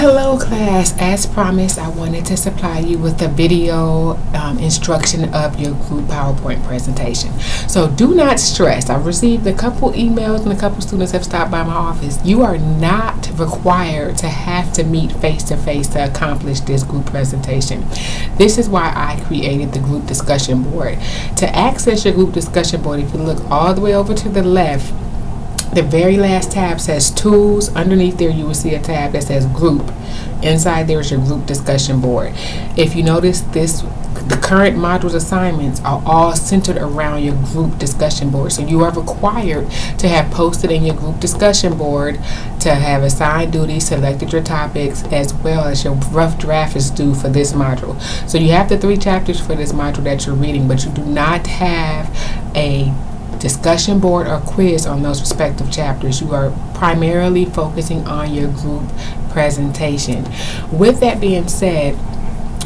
Hello class, as promised I wanted to supply you with a video instruction of your group PowerPoint presentation. So do not stress. I've received a couple emails and a couple students have stopped by my office. You are not required to have to meet face to face to accomplish this group presentation. This is why I created the group discussion board. To access your group discussion board, if you look all the way over to the left, the very last tab says Tools. Underneath there you will see a tab that says Group. Inside there is your group discussion board. If you notice the current modules assignments are all centered around your group discussion board. So you are required to have posted in your group discussion board, to have assigned duties, selected your topics, as well as your rough draft is due for this module. So you have the 3 chapters for this module that you're reading, but you do not have a discussion board or quiz on those respective chapters. You are primarily focusing on your group presentation. With that being said,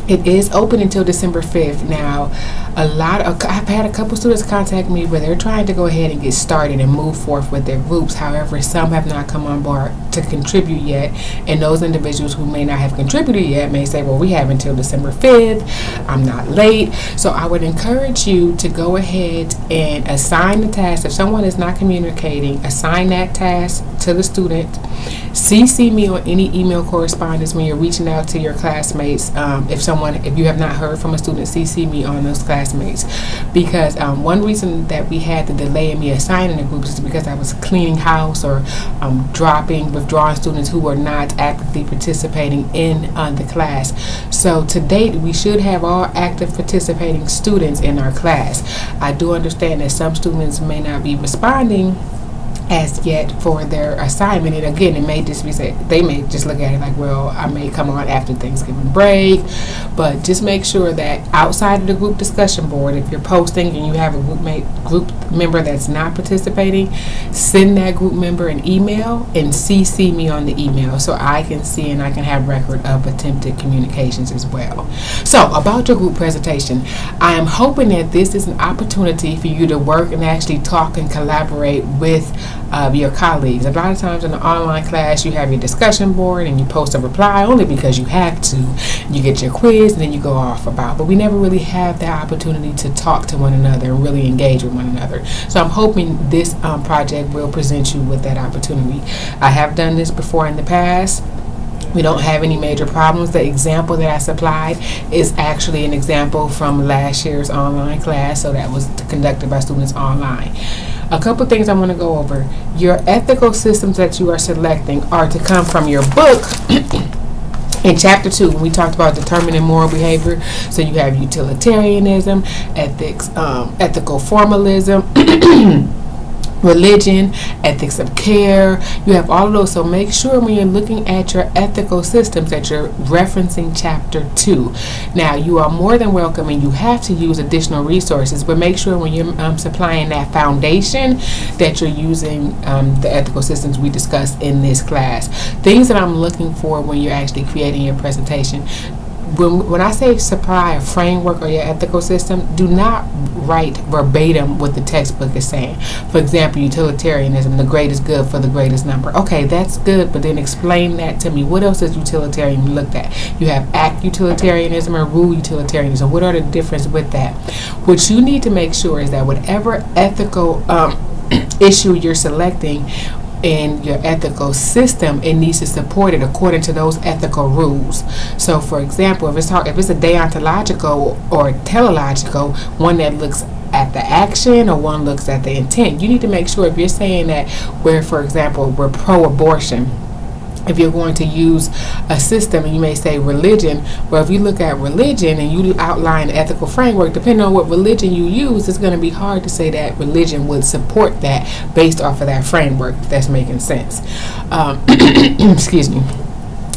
it is open until December 5th. Now, I've had a couple students contact me where they're trying to go ahead and get started and move forth with their groups. However, some have not come on board to contribute yet, and those individuals who may not have contributed yet may say, well, we have until December 5th. I'm not late. So I would encourage you to go ahead and assign the task. If someone is not communicating, assign that task to the student. CC me on any email correspondence when you're reaching out to your classmates. If you have not heard from a student, CC me on those classmates, because one reason that we had the delay in me assigning the groups is because I was cleaning house or withdrawing students who were not actively participating in the class. So to date, we should have all active participating students in our class. I do understand that some students may not be responding as yet for their assignment, and again, it may just be they may just look at it like, well, I may come on after Thanksgiving break. But just make sure that outside of the group discussion board, if you're posting and you have a group member that's not participating, send that group member an email and CC me on the email so I can see and I can have record of attempted communications as well. So about your group presentation, I am hoping that this is an opportunity for you to work and actually talk and collaborate with your colleagues. A lot of times in the online class, you have your discussion board and you post a reply only because you have to. You get your quiz and then you go off about. But we never really have that opportunity to talk to one another and really engage with one another. So I'm hoping this project will present you with that opportunity. I have done this before in the past. We don't have any major problems. The example that I supplied is actually an example from last year's online class, so that was conducted by students online. A couple things I want to go over. Your ethical systems that you are selecting are to come from your book. In chapter 2, when we talked about determining moral behavior, so you have utilitarianism, ethics, ethical formalism, religion, ethics of care. You have all of those. So make sure when you're looking at your ethical systems that you're referencing chapter 2. Now, you are more than welcome and you have to use additional resources, but make sure when you're supplying that foundation that you're using the ethical systems we discussed in this class. Things that I'm looking for when you're actually creating your presentation. When I say supply a framework or your ethical system, do not write verbatim what the textbook is saying. For example, utilitarianism, the greatest good for the greatest number. Okay, that's good, but then explain that to me. What else is utilitarian looked at? You have act utilitarianism or rule utilitarianism. What are the difference with that? What you need to make sure is that whatever ethical issue you're selecting in your ethical system, it needs to support it according to those ethical rules. So for example, if it's a deontological or teleological, one that looks at the action or one looks at the intent, you need to make sure if you're saying that for example, we're pro-abortion, if you're going to use a system, and you may say religion, well, if you look at religion and you outline the ethical framework, depending on what religion you use, it's going to be hard to say that religion would support that based off of that framework, if that's making sense. Excuse me.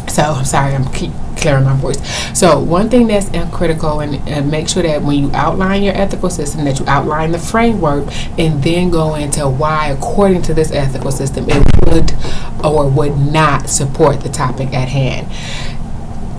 So I'm sorry, I'm keep clearing my voice. So one thing that's critical, and make sure that when you outline your ethical system, that you outline the framework and then go into why, according to this ethical system, it would or would not support the topic at hand.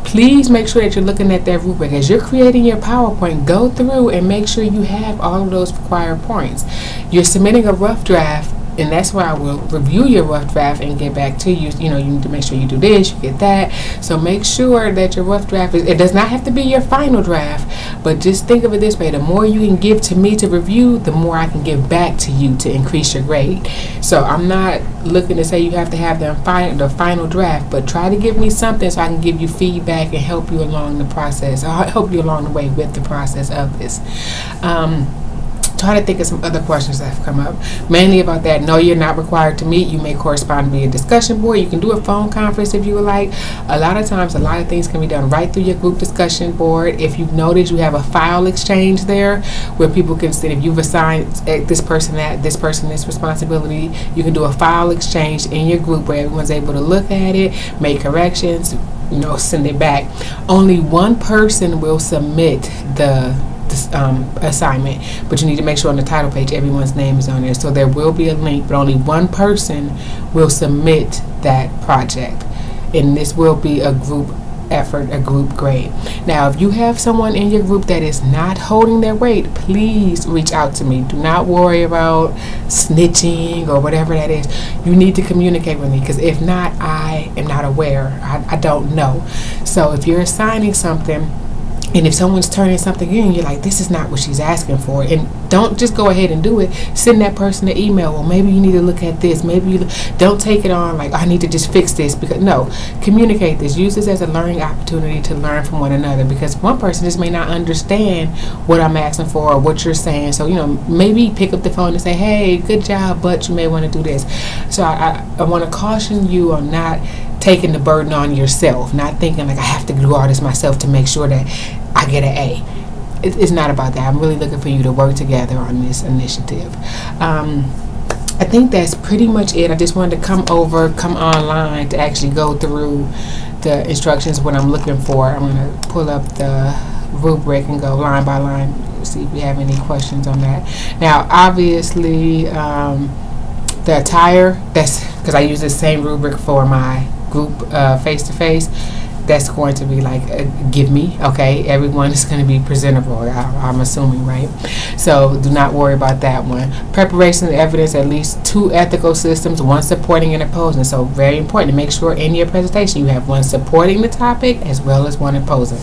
Please make sure that you're looking at that rubric. As you're creating your PowerPoint, go through and make sure you have all of those required points. You're submitting a rough draft and that's where I will review your rough draft and get back to you. You know, you need to make sure you do this, you get that. So make sure that your rough draft it does not have to be your final draft, but just think of it this way: the more you can give to me to review, the more I can give back to you to increase your grade. So I'm not looking to say you have to have the final draft, but try to give me something so I can give you feedback and help you along the process. I'll help you along the way with the process of this. Try to think of some other questions that have come up, mainly about that. No, you're not required to meet. You may correspond via discussion board. You can do a phone conference if you would like. A lot of times, a lot of things can be done right through your group discussion board. If you've noticed, you have a file exchange there where people can see if you've assigned this person this responsibility. You can do a file exchange in your group where everyone's able to look at it, make corrections, send it back. Only one person will submit the assignment, but you need to make sure on the title page everyone's name is on there. So there will be a link, but only one person will submit that project, and this will be a group effort, a group grade. Now, if you have someone in your group that is not holding their weight, please reach out to me. Do not worry about snitching or whatever that is. You need to communicate with me, because if not, I am not aware. I don't know. So if you're assigning something, and if someone's turning something in, you're like, this is not what she's asking for, and don't just go ahead and do it. Send that person an email. Well, maybe you need to look at this. Maybe you don't take it on like, I need to just fix this. Because no, communicate this. Use this as a learning opportunity to learn from one another, because one person just may not understand what I'm asking for or what you're saying. So maybe pick up the phone and say, hey, good job, but you may want to do this. So I want to caution you on not taking the burden on yourself, not thinking like I have to do all this myself to make sure that I get an A. It's not about that. I'm really looking for you to work together on this initiative. I think that's pretty much it. I just wanted to come online to actually go through the instructions, what I'm looking for. I'm going to pull up the rubric and go line by line, see if we have any questions on that. Now, obviously, the attire, that's because I use the same rubric for my group face-to-face. That's going to be like give me, okay, everyone is going to be presentable, I'm assuming, right? So do not worry about that one. Preparation of evidence, at least 2 ethical systems, 1 supporting and opposing. So very important to make sure in your presentation you have 1 supporting the topic as well as 1 opposing.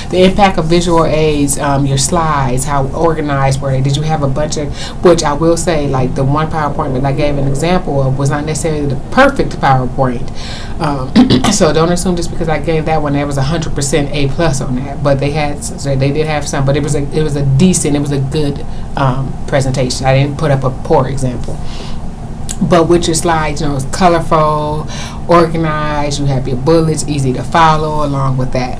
The impact of visual aids, your slides, how organized were they? Did you have a bunch of, which I will say, like the one PowerPoint that I gave an example of was not necessarily the perfect PowerPoint. So don't assume just because I gave that one there was 100% A+ on that, but they did have some, but it was a good presentation. I didn't put up a poor example. But with your slides, it's colorful, organized, you have your bullets, easy to follow along with that.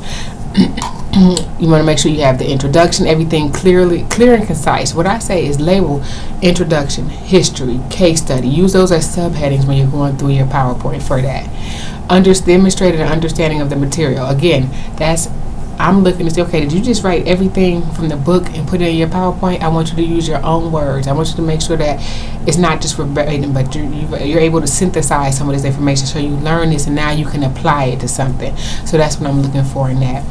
You want to make sure you have the introduction, everything clear and concise. What I say is label introduction, history, case study. Use those as subheadings when you're going through your PowerPoint for that. Demonstrate an understanding of the material. Again, I'm looking to say, okay, did you just write everything from the book and put it in your PowerPoint? I want you to use your own words. I want you to make sure that it's not just verbatim, but you're able to synthesize some of this information so you learn this and now you can apply it to something. So that's what I'm looking for in that.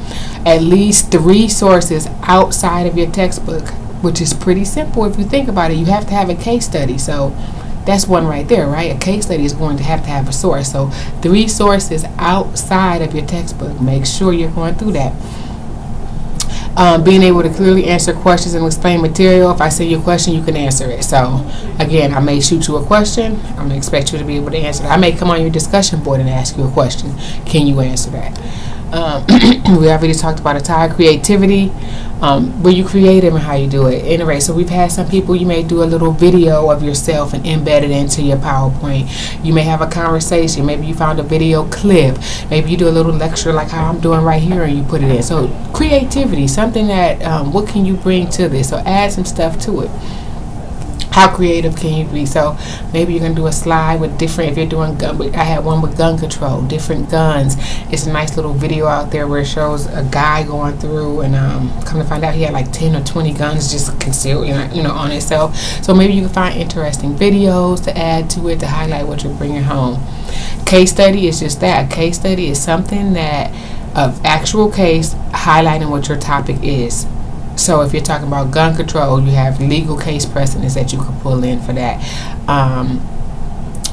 At least 3 sources outside of your textbook, which is pretty simple if you think about it. You have to have a case study. So that's one right there, right? A case study is going to have a source. So 3 sources outside of your textbook. Make sure you're going through that. Being able to clearly answer questions and explain material. If I send you a question, you can answer it. So again, I may shoot you a question. I'm going to expect you to be able to answer it. I may come on your discussion board and ask you a question. Can you answer that? We already talked about attire, creativity, where you creative and how you do it. Anyway, so we've had some people, you may do a little video of yourself and embed it into your PowerPoint. You may have a conversation. Maybe you found a video clip. Maybe you do a little lecture like how I'm doing right here and you put it in. So creativity, something that, what can you bring to this? So add some stuff to it. How creative can you be? So maybe you're going to do a slide with different, if you're doing gun, I had one with gun control, different guns. It's a nice little video out there where it shows a guy going through and come to find out he had like 10 or 20 guns just concealed, on himself. So maybe you can find interesting videos to add to it to highlight what you're bringing home. Case study is just that. A case study is something that, of actual case, highlighting what your topic is. So if you're talking about gun control, you have legal case precedents that you can pull in for that.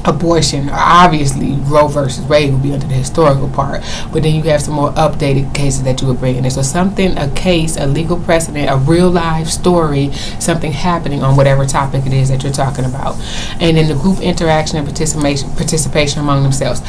abortion, obviously Roe versus Wade will be under the historical part, but then you have some more updated cases that you would bring in there. So something, a case, a legal precedent, a real life story, something happening on whatever topic it is that you're talking about. And then the group interaction and participation among themselves.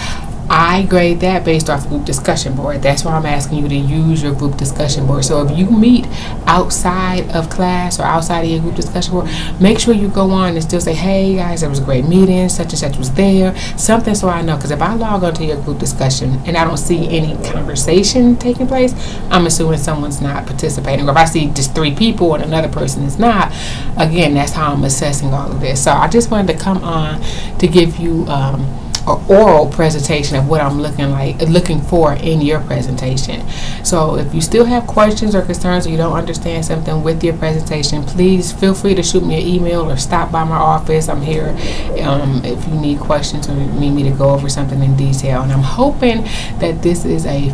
I grade that based off group discussion board. That's why I'm asking you to use your group discussion board. So if you meet outside of class or outside of your group discussion board, make sure you go on and still say, hey guys, there was a great meeting, such and such was there, something, so I know. Because if I log onto your group discussion and I don't see any conversation taking place, I'm assuming someone's not participating. Or if I see just 3 people and another person is not, again, that's how I'm assessing all of this. So I just wanted to come on to give you an oral presentation of what I'm looking for in your presentation. So if you still have questions or concerns or you don't understand something with your presentation, please feel free to shoot me an email or stop by my office. I'm here if you need questions or need me to go over something in detail. And I'm hoping that this is a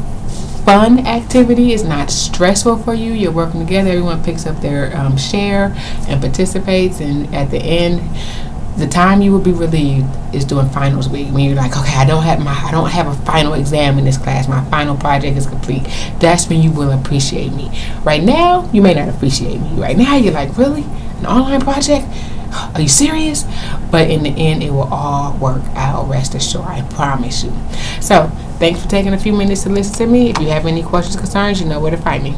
fun activity. It's not stressful for you. You're working together. Everyone picks up their share and participates, and at the end, the time you will be relieved is during finals week, when you're like, okay, I don't have a final exam in this class, my final project is complete. That's when you will appreciate me. Right now, you may not appreciate me. Right now, you're like, really? An online project? Are you serious? But in the end, it will all work out, rest assured, I promise you. So thanks for taking a few minutes to listen to me. If you have any questions, concerns, you know where to find me.